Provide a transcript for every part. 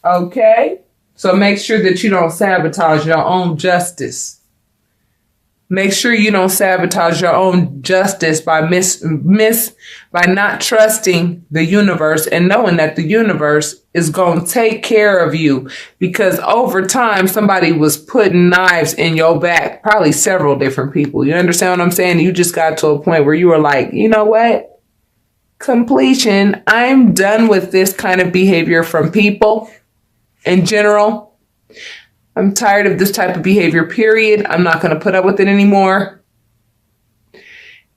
Okay? So make sure that you don't sabotage your own justice. Make sure you don't sabotage your own justice by by not trusting the universe and knowing that the universe is going to take care of you, because over time somebody was putting knives in your back, probably several different people. You understand what I'm saying? You just got to a point where you were like, you know what? Completion. I'm done with this kind of behavior from people in general. I'm tired of this type of behavior, period. I'm not going to put up with it anymore.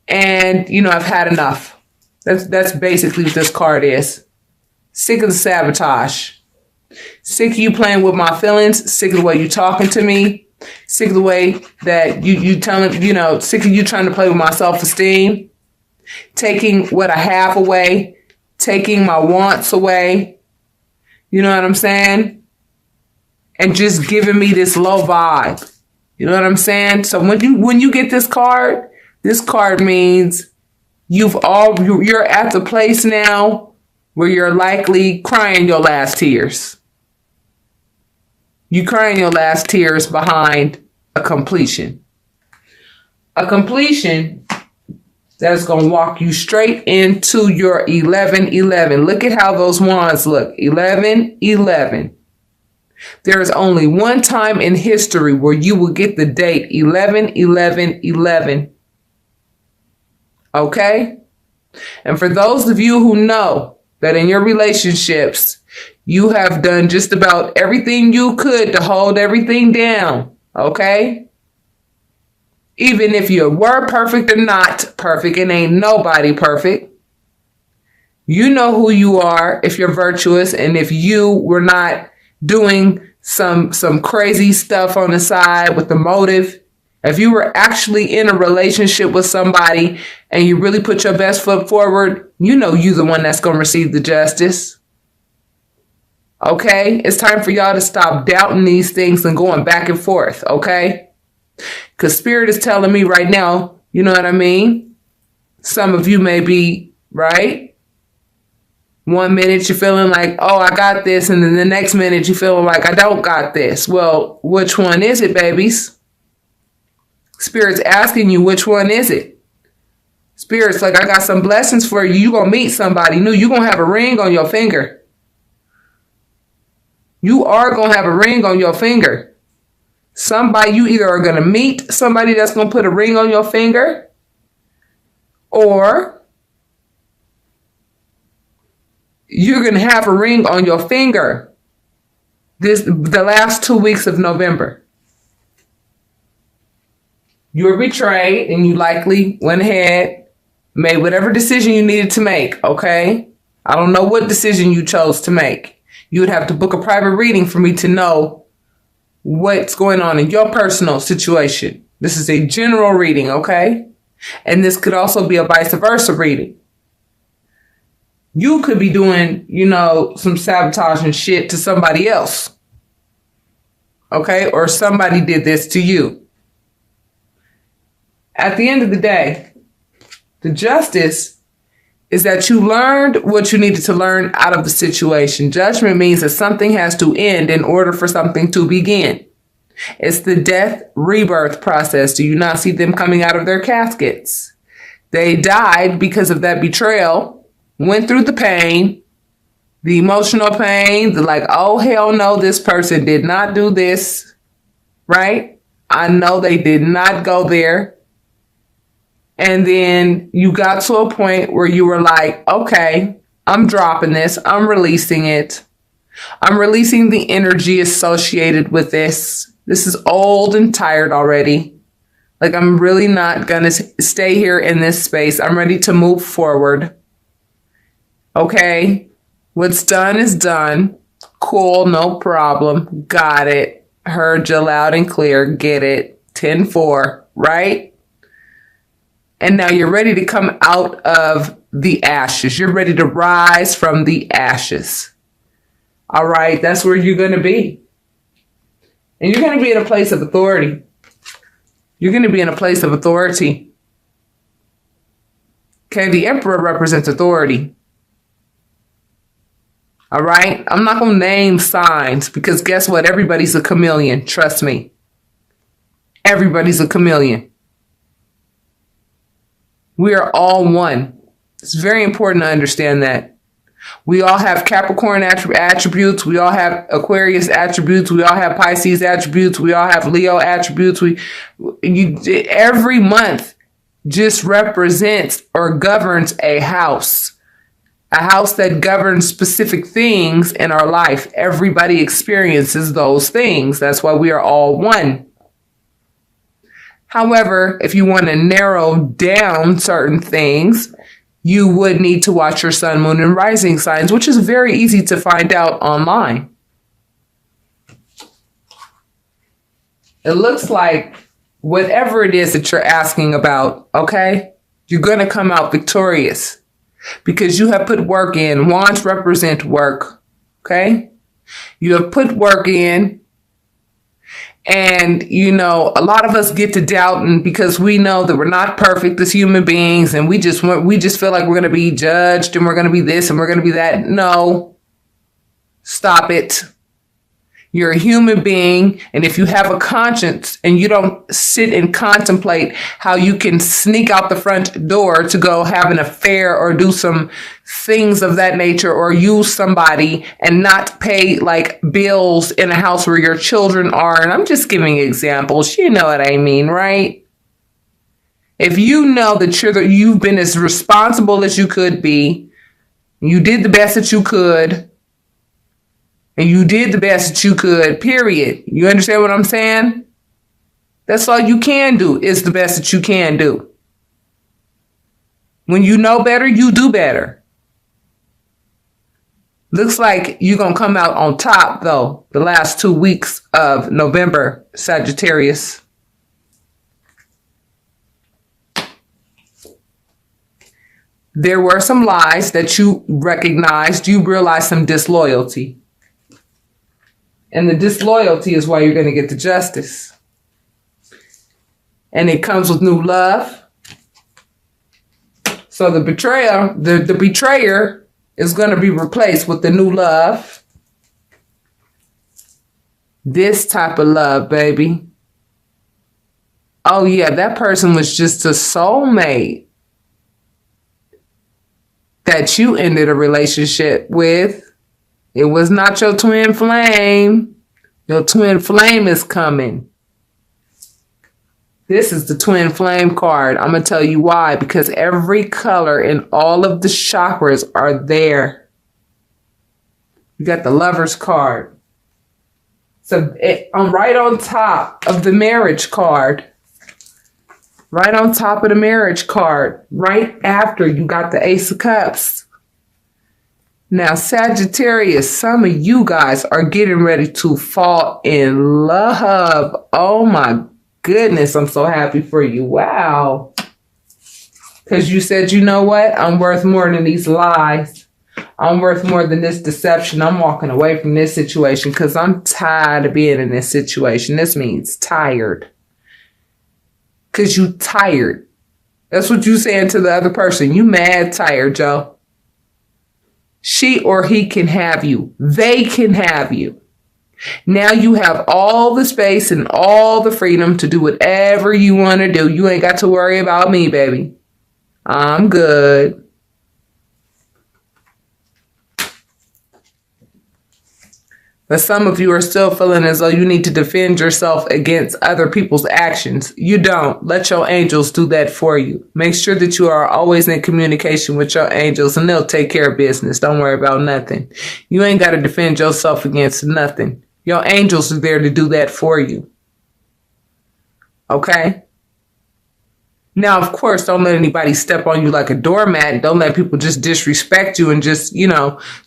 And, I've had enough. That's basically what this card is. Sick of the sabotage. Sick of you playing with my feelings. Sick of the way you talking to me. Sick of the way that you telling, sick of you trying to play with my self-esteem. Taking what I have away. Taking my wants away. You know what I'm saying? And just giving me this low vibe. You know what I'm saying? So when you get this card means you're at the place now where you're likely crying your last tears. You crying your last tears behind a completion. A completion that's going to walk you straight into your 11-11. Look at how those wands look. 11-11. There is only one time in history where you will get the date 11-11-11. Okay? And for those of you who know that in your relationships, you have done just about everything you could to hold everything down. Okay? Even if you were perfect or not perfect, and ain't nobody perfect. You know who you are if you're virtuous, and if you were not doing some crazy stuff on the side with the motive. If you were actually in a relationship with somebody and you really put your best foot forward, you know you're the one that's going to receive the justice. Okay? It's time for y'all to stop doubting these things and going back and forth, okay? Because Spirit is telling me right now, you know what I mean? Some of you may be, right? 1 minute you're feeling like, oh, I got this. And then the next minute you're feeling like, I don't got this. Well, which one is it, babies? Spirit's asking you, which one is it? Spirit's like, I got some blessings for you. You're going to meet somebody new. You're going to have a ring on your finger. You are going to have a ring on your finger. Somebody, you either are going to meet somebody that's going to put a ring on your finger, or you're going to have a ring on your finger the last 2 weeks of November. You were betrayed and you likely went ahead, made whatever decision you needed to make, okay? I don't know what decision you chose to make. You would have to book a private reading for me to know what's going on in your personal situation. This is a general reading, okay? And this could also be a vice versa reading. You could be doing, some sabotaging shit to somebody else. Okay? Or somebody did this to you. At the end of the day, the justice is that you learned what you needed to learn out of the situation. Judgment means that something has to end in order for something to begin. It's the death rebirth process. Do you not see them coming out of their caskets? They died because of that betrayal. Went through the pain, the emotional pain, the like, oh, hell no, this person did not do this, right? I know they did not go there. And then you got to a point where you were like, okay, I'm dropping this. I'm releasing it. I'm releasing the energy associated with this. This is old and tired already. Like, I'm really not going to stay here in this space. I'm ready to move forward. Okay, what's done is done. Cool, no problem. Got it. Heard you loud and clear. Get it. 10-4, right? And now you're ready to come out of the ashes. You're ready to rise from the ashes. All right, that's where you're going to be. And you're going to be in a place of authority. You're going to be in a place of authority. Okay, the Emperor represents authority. All right? I'm not going to name signs because guess what? Everybody's a chameleon. Trust me. Everybody's a chameleon. We are all one. It's very important to understand that. We all have Capricorn attributes. We all have Aquarius attributes. We all have Pisces attributes. We all have Leo attributes. Every month just represents or governs a house that governs specific things in our life. Everybody experiences those things. That's why we are all one. However, if you want to narrow down certain things, you would need to watch your sun, moon, and rising signs, which is very easy to find out online. It looks like whatever it is that you're asking about, okay, you're going to come out victorious because you have put work in. Wands represent work, okay? You have put work in. And, you know, a lot of us get to doubting because we know that we're not perfect as human beings. And we just feel like we're going to be judged and we're going to be this and we're going to be that. No, stop it. You're a human being. And if you have a conscience and you don't sit and contemplate how you can sneak out the front door to go have an affair or do some things of that nature or use somebody and not pay like bills in a house where your children are. And I'm just giving examples. You know what I mean, right? If you know that you've been as responsible as you could be, you did the best that you could, and you did the best that you could, period. You understand what I'm saying? That's all you can do is the best that you can do. When you know better, you do better. Looks like you're going to come out on top, though, the last 2 weeks of November, Sagittarius. There were some lies that you recognized. You realized some disloyalty. And the disloyalty is why you're going to get the justice. And it comes with new love. So the betrayer is going to be replaced with the new love. This type of love, baby. Oh yeah, that person was just a soulmate that you ended a relationship with. It was not your twin flame. Your twin flame is coming. This is the twin flame card. I'm going to tell you why. Because every color in all of the chakras are there. You got the Lover's card. So I'm right on top of the marriage card. Right on top of the marriage card. Right after you got the Ace of Cups. Now, Sagittarius, some of you guys are getting ready to fall in love. Oh my goodness, I'm so happy for you. Wow. Because you said, you know what? I'm worth more than these lies. I'm worth more than this deception. I'm walking away from this situation because I'm tired of being in this situation. This means tired. Because you tired. That's what you saying to the other person. You mad tired, Joe. She or he can have you. They can have you. Now you have all the space and all the freedom to do whatever you want to do. You ain't got to worry about me, baby. I'm good. But some of you are still feeling as though you need to defend yourself against other people's actions. You don't. Let your angels do that for you. Make sure that you are always in communication with your angels and they'll take care of business. Don't worry about nothing. You ain't got to defend yourself against nothing. Your angels are there to do that for you. Okay? Now, of course, don't let anybody step on you like a doormat. Don't let people just disrespect you and just,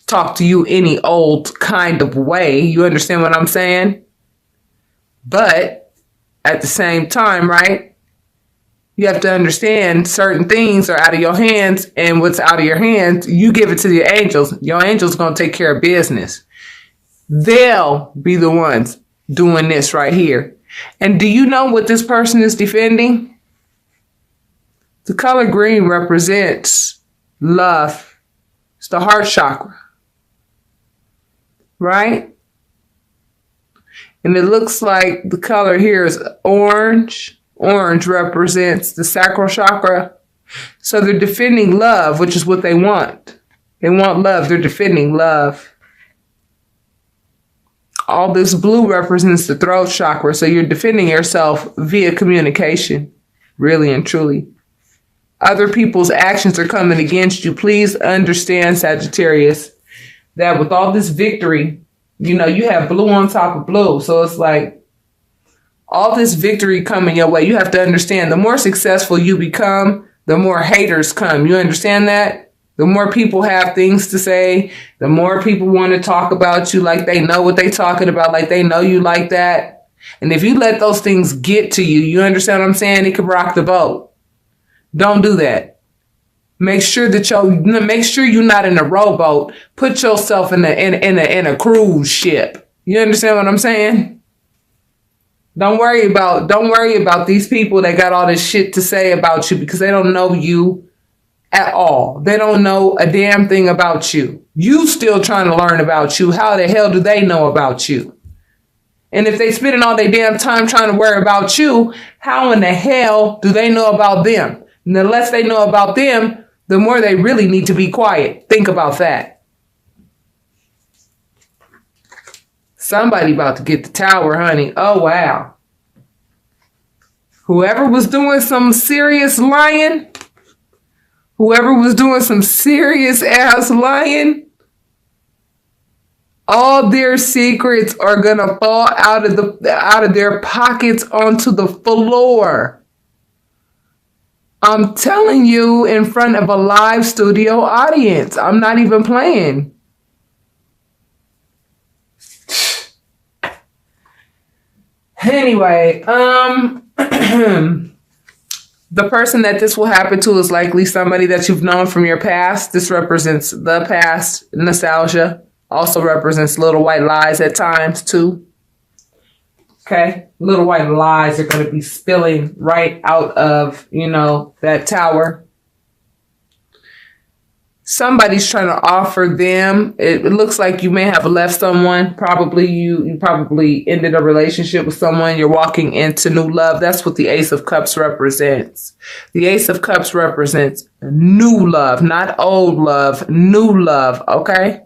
talk to you any old kind of way. You understand what I'm saying? But at the same time, right? You have to understand certain things are out of your hands, and what's out of your hands, you give it to your angels. Your angels going to take care of business. They'll be the ones doing this right here. And do you know what this person is defending? The color green represents love. It's the heart chakra. right? And it looks like the color here is orange. Orange represents the sacral chakra. So they're defending love, which is what they want. They want love. They're defending love. All this blue represents the throat chakra. So you're defending yourself via communication, really and truly. Other people's actions are coming against you. Please understand, Sagittarius, that with all this victory, you know, you have blue on top of blue. So it's like all this victory coming your way. You have to understand, the more successful you become, the more haters come. You understand that? The more people have things to say, the more people want to talk about you like they know what they're talking about, like they know you like that. And if you let those things get to you, you understand what I'm saying? It could rock the boat. Don't do that. Make sure you're not in a rowboat. Put yourself in a cruise ship. You understand what I'm saying? Don't worry about these people that got all this shit to say about you, because they don't know you at all. They don't know a damn thing about you. You still trying to learn about you. How the hell do they know about you? And if they spending all their damn time trying to worry about you, how in the hell do they know about them? And the less they know about them, the more they really need to be quiet. Think about that. Somebody about to get the tower, honey. Oh, wow. Whoever was doing some serious lying, whoever was doing some serious ass lying, all their secrets are going to fall out of their pockets onto the floor. I'm telling you, in front of a live studio audience. I'm not even playing. Anyway, the person that this will happen to is likely somebody that you've known from your past. This represents the past. Nostalgia also represents little white lies at times too. Okay, little white lies are going to be spilling right out of, that tower. Somebody's trying to offer them. It looks like you may have left someone. Probably you probably ended a relationship with someone. You're walking into new love. That's what the Ace of Cups represents. The Ace of Cups represents new love, not old love, new love. Okay,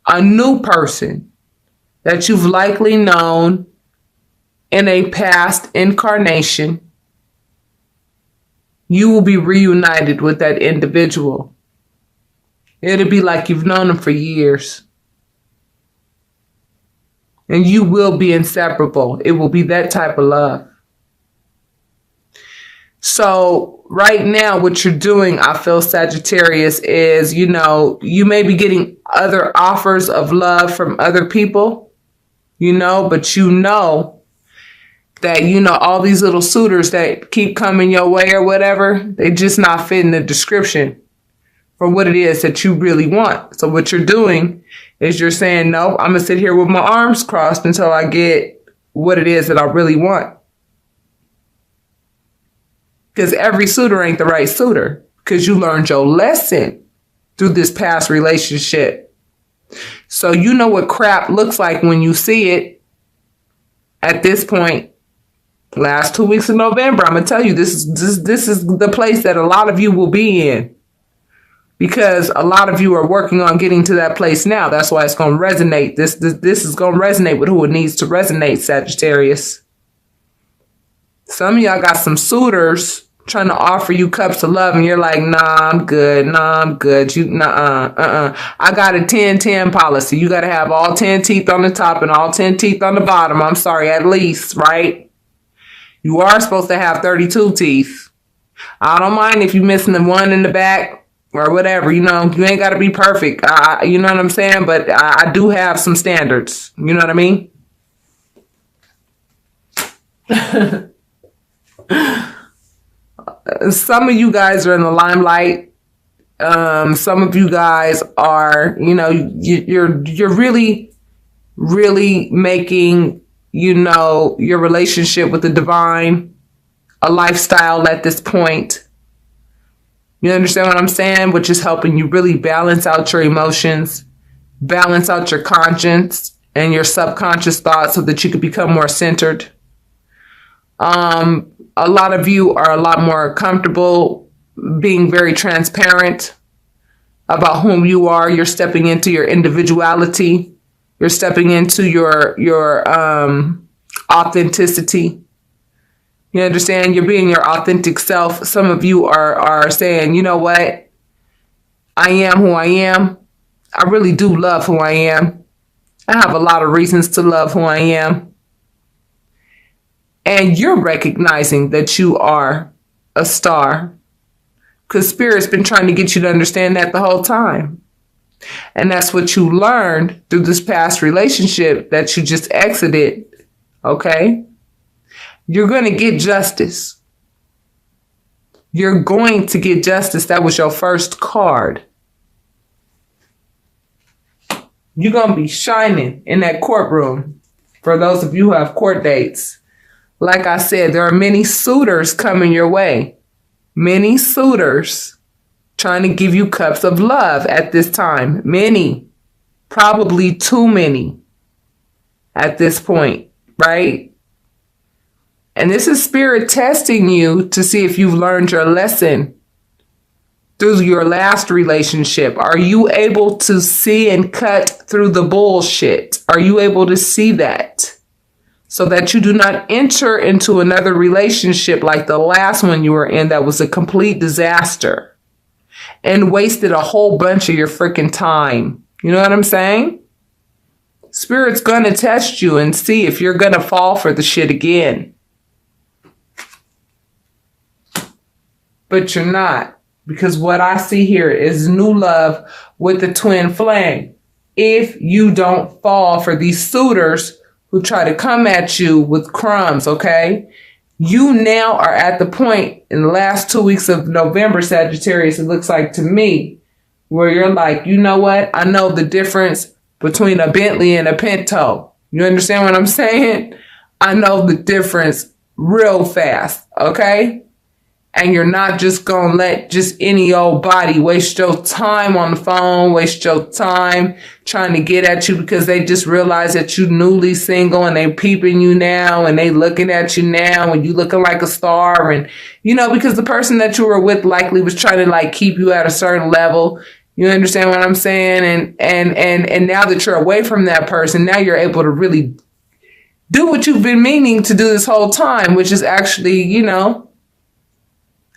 a new person that you've likely known in a past incarnation. You will be reunited with that individual. It'll be like you've known them for years. And you will be inseparable. It will be that type of love. So right now, what you're doing, I feel, Sagittarius, is, you may be getting other offers of love from other people, but that, all these little suitors that keep coming your way or whatever, they just not fitting the description for what it is that you really want. So what you're doing is you're saying, no, I'm going to sit here with my arms crossed until I get what it is that I really want. Because every suitor ain't the right suitor, because you learned your lesson through this past relationship. So you know what crap looks like when you see it. At this point, last 2 weeks of November, I'm going to tell you, this is the place that a lot of you will be in. Because a lot of you are working on getting to that place now. That's why it's going to resonate. This is going to resonate with who it needs to resonate, Sagittarius. Some of y'all got some suitors trying to offer you cups of love, and you're like, nah, I'm good. Nah, I'm good. I got a 10-10 policy. You got to have all 10 teeth on the top and all 10 teeth on the bottom. I'm sorry, at least, right? You are supposed to have 32 teeth. I don't mind if you're missing the one in the back or whatever. You ain't got to be perfect. You know what I'm saying? But I do have some standards. You know what I mean? Some of you guys are in the limelight. Some of you guys are, you're really, really making, your relationship with the divine a lifestyle at this point. You understand what I'm saying? Which is helping you really balance out your emotions, balance out your conscience and your subconscious thoughts so that you could become more centered. A lot of you are a lot more comfortable being very transparent about whom you are. You're stepping into your individuality. You're stepping into your authenticity. You understand? You're being your authentic self. Some of you are saying, you know what? I am who I am. I really do love who I am. I have a lot of reasons to love who I am. And you're recognizing that you are a star. Because Spirit's been trying to get you to understand that the whole time. And that's what you learned through this past relationship that you just exited. Okay? You're going to get justice. You're going to get justice. That was your first card. You're going to be shining in that courtroom. For those of you who have court dates. Like I said, there are many suitors coming your way. Many suitors trying to give you cups of love at this time. Many. Probably too many at this point, right? And this is Spirit testing you to see if you've learned your lesson through your last relationship. Are you able to see and cut through the bullshit? Are you able to see that? So that you do not enter into another relationship like the last one you were in that was a complete disaster and wasted a whole bunch of your freaking time. You know what I'm saying? Spirit's going to test you and see if you're going to fall for the shit again. But you're not. Because what I see here is new love with the twin flame. If you don't fall for these suitors who try to come at you with crumbs, okay? You now are at the point in the last 2 weeks of November, Sagittarius, it looks like to me, where you're like, you know what? I know the difference between a Bentley and a Pinto. You understand what I'm saying? I know the difference real fast, okay? And you're not just going to let just any old body waste your time on the phone, waste your time trying to get at you because they just realize that you're newly single and they peeping you now and they looking at you now and you looking like a star. And, you know, because the person that you were with likely was trying to like keep you at a certain level. You understand what I'm saying? And now that you're away from that person, now you're able to really do what you've been meaning to do this whole time, which is actually, you know,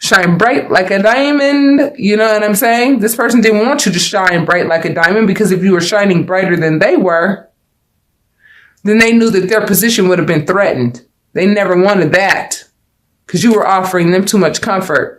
shine bright like a diamond. You know what I'm saying? This person didn't want you to shine bright like a diamond because if you were shining brighter than they were, then they knew that their position would have been threatened. They never wanted that because you were offering them too much comfort.